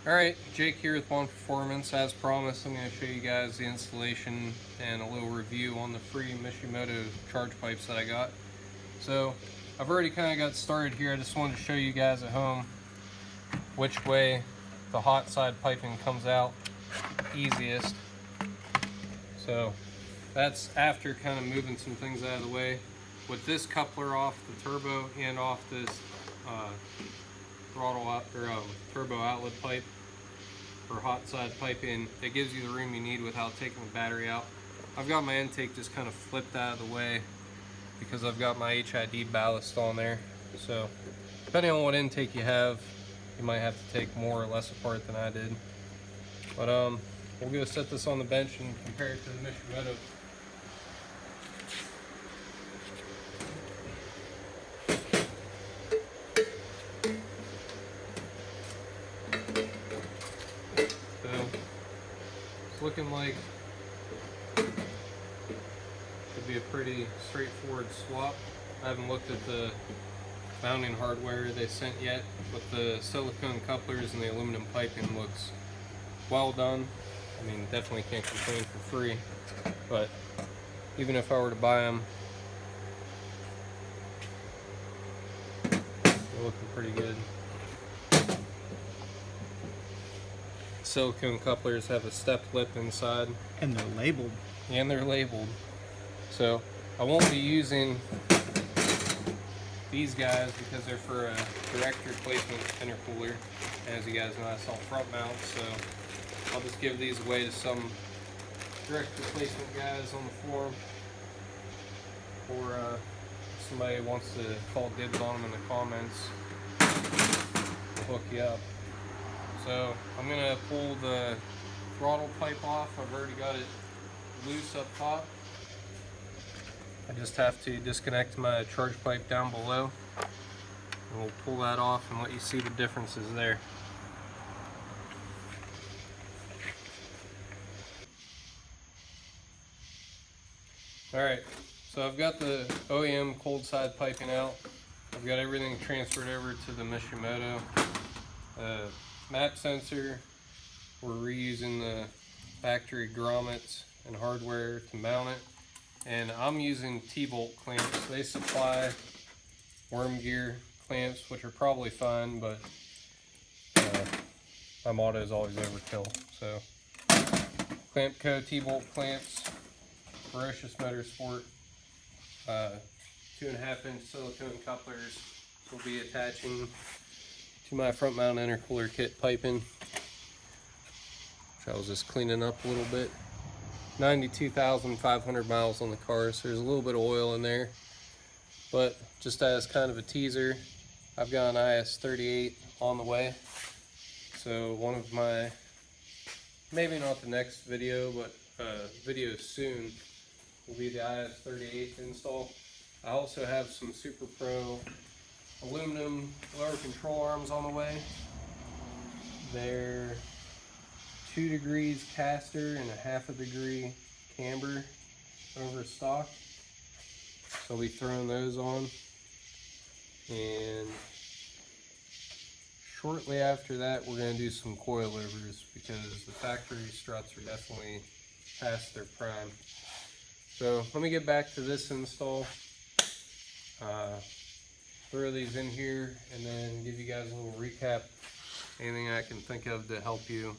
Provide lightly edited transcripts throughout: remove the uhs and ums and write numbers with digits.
Alright, Jake here with One Performance. As promised, I'm going to show you guys the installation and a little review on the free Mishimoto charge pipes that I got. So, I've already kind of got started here. I just wanted to show you guys at home which way the hot side piping comes out easiest. So, that's after kind of moving some things out of the way. With this coupler off the turbo and off this throttle out, or turbo outlet pipe for hot side piping, it gives you the room you need without taking the battery out. I've got my intake just kind of flipped out of the way because I've got my HID ballast on there. So depending on what intake you have, you might have to take more or less apart than I did. But we'll go set this on the bench and compare it to the Mishimoto. Looking like it could be a pretty straightforward swap. I haven't looked at the mounting hardware they sent yet, but the silicone couplers and the aluminum piping looks well done. I mean, definitely can't complain for free, but even if I were to buy them, they're looking pretty good. Silicone couplers have a step lip inside, and they're labeled. So I won't be using these guys because they're for a direct replacement intercooler. As you guys know, I sell front mounts, so I'll just give these away to some direct replacement guys on the forum, or somebody wants to call dibs on them in the comments. I'll hook you up. So I'm gonna pull the throttle pipe off. I've already got it loose up top. I just have to disconnect my charge pipe down below, and we'll pull that off and let you see the differences there. Alright, so I've got the OEM cold side piping out. I've got everything transferred over to the Mishimoto. Map sensor, we're reusing the factory grommets and hardware to mount it, and I'm using T-bolt clamps. They supply worm gear clamps, which are probably fine, but my motto is always overkill. So Clampco T-bolt clamps, Ferocious Motorsport, 2.5-inch silicone couplers will be attaching to my front mount intercooler kit piping, which I was just cleaning up a little bit. 92,500 miles on the car, so there's a little bit of oil in there. But just as kind of a teaser, I've got an IS-38 on the way. So one of my, maybe not the next video, but video soon will be the IS-38 install. I also have some Super Pro aluminum lower control arms on the way. They're 2 degrees caster and a 1/2 degree camber over stock. So I'll be throwing those on. And shortly after that, we're going to do some coilovers because the factory struts are definitely past their prime. So let me get back to this install. Throw these in here and then give you guys a little recap, anything I can think of to help you.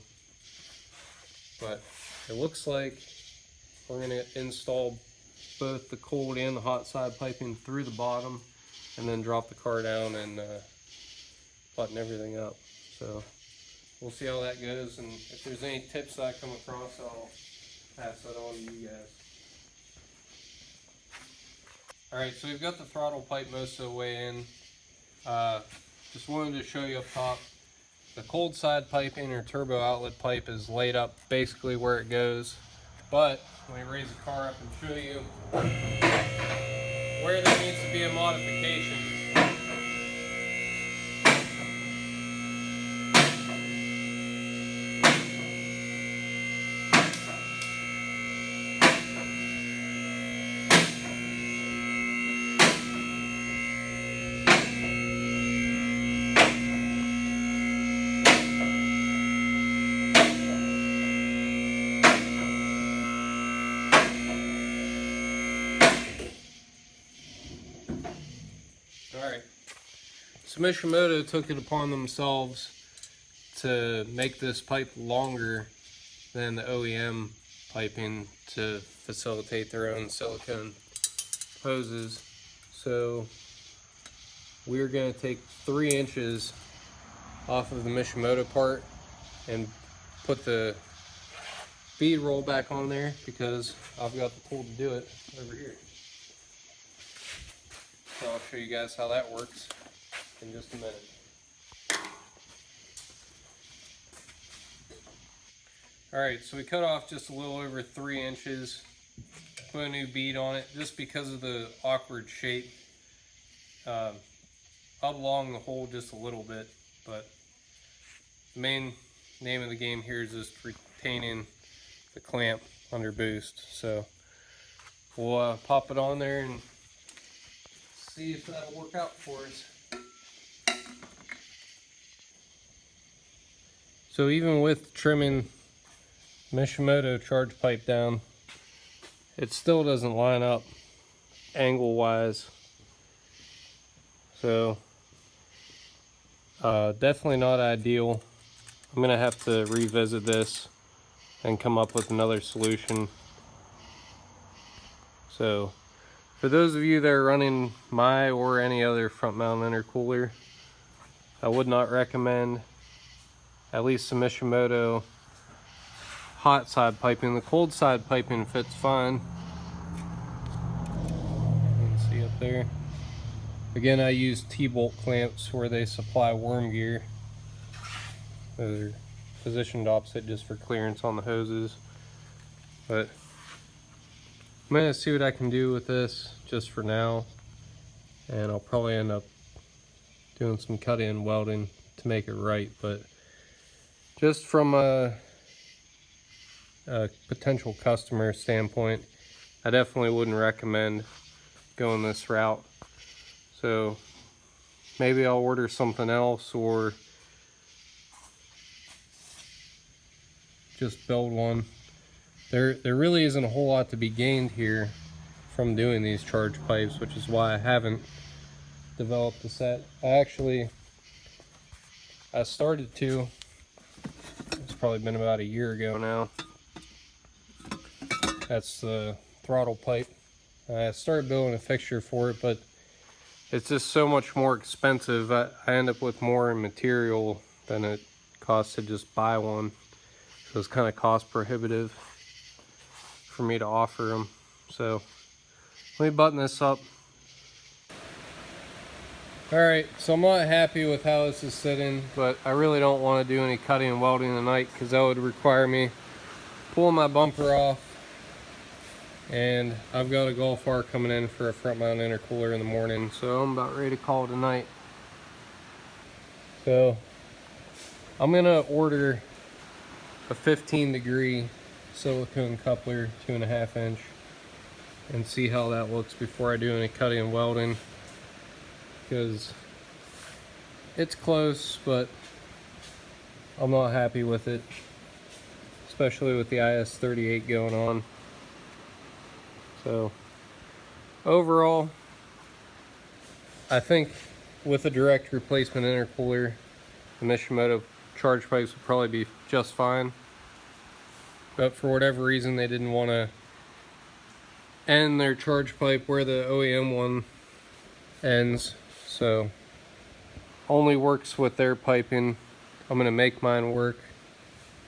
But it looks like we're going to install both the cold and the hot side piping through the bottom and then drop the car down and button everything up. So we'll see how that goes, and if there's any tips that I come across, I'll pass that on to you guys. Alright, so we've got the throttle pipe most of the way in. Just wanted to show you up top. The cold side piping or turbo outlet pipe is laid up basically where it goes. But let me raise the car up and show you where there needs to be a modification. So Mishimoto took it upon themselves to make this pipe longer than the OEM piping to facilitate their own silicone hoses. So we're going to take 3 inches off of the Mishimoto part and put the bead roll back on there because I've got the tool to do it over here. So I'll show you guys how that works in just a minute. Alright, so we cut off just a little over 3 inches, put a new bead on it just because of the awkward shape. Up along the hole just a little bit, but the main name of the game here is just retaining the clamp under boost. So we'll pop it on there and see if that'll work out for us. So even with trimming Mishimoto charge pipe down, it still doesn't line up angle wise. So definitely not ideal. I'm gonna have to revisit this and come up with another solution. So for those of you that are running my or any other front mount intercooler, I would not recommend at least the Mishimoto hot side piping. The cold side piping fits fine. You can see up there. Again, I use T-bolt clamps where they supply worm gear. They're positioned opposite just for clearance on the hoses. But I'm gonna see what I can do with this just for now, and I'll probably end up doing some cutting and welding to make it right. But just from a potential customer standpoint, I definitely wouldn't recommend going this route. So maybe I'll order something else or just build one. There really isn't a whole lot to be gained here from doing these charge pipes, which is why I haven't developed a set. I started to. It's probably been about a year ago now. That's the throttle pipe. I started building a fixture for it, but it's just so much more expensive. I end up with more in material than it costs to just buy one. So it's kind of cost prohibitive for me to offer them. So let me button this up. Alright, so I'm not happy with how this is sitting, but I really don't want to do any cutting and welding tonight because that would require me pulling my bumper off. And I've got a Golf R coming in for a front mount intercooler in the morning, so I'm about ready to call it a night. So I'm gonna order a 15-degree silicone coupler, 2.5 inch, and see how that looks before I do any cutting and welding, because it's close, but I'm not happy with it, especially with the IS-38 going on. So overall, I think with a direct replacement intercooler, the Mishimoto charge pipes would probably be just fine. But for whatever reason, they didn't want to end their charge pipe where the OEM one ends. So only works with their piping. I'm going to make mine work.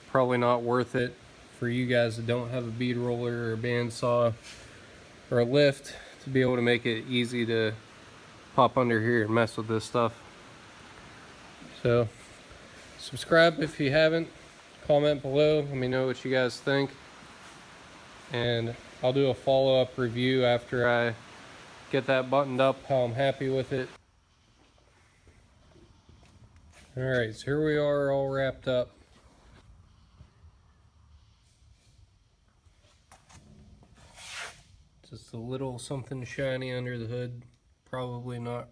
Probably not worth it for you guys that don't have a bead roller or a bandsaw or a lift to be able to make it easy to pop under here and mess with this stuff. So subscribe if you haven't, comment below, let me know what you guys think, and I'll do a follow-up review after I get that buttoned up, how I'm happy with it. Alright, so here we are all wrapped up. Just a little something shiny under the hood. Probably not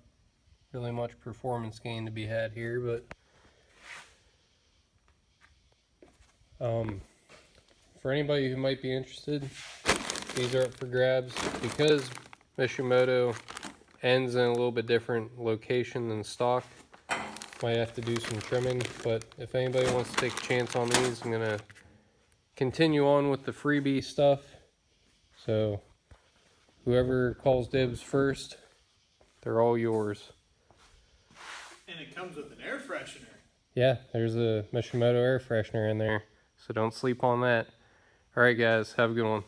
really much performance gain to be had here, but for anybody who might be interested, these are up for grabs. Because Mishimoto ends in a little bit different location than stock, Might have to do some trimming, but if anybody wants to take a chance on these, I'm gonna continue on with the freebie stuff. So whoever calls dibs first, they're all yours. And it comes with an air freshener. Yeah, there's a Mishimoto air freshener in there, so don't sleep on that. All right, guys, have a good one.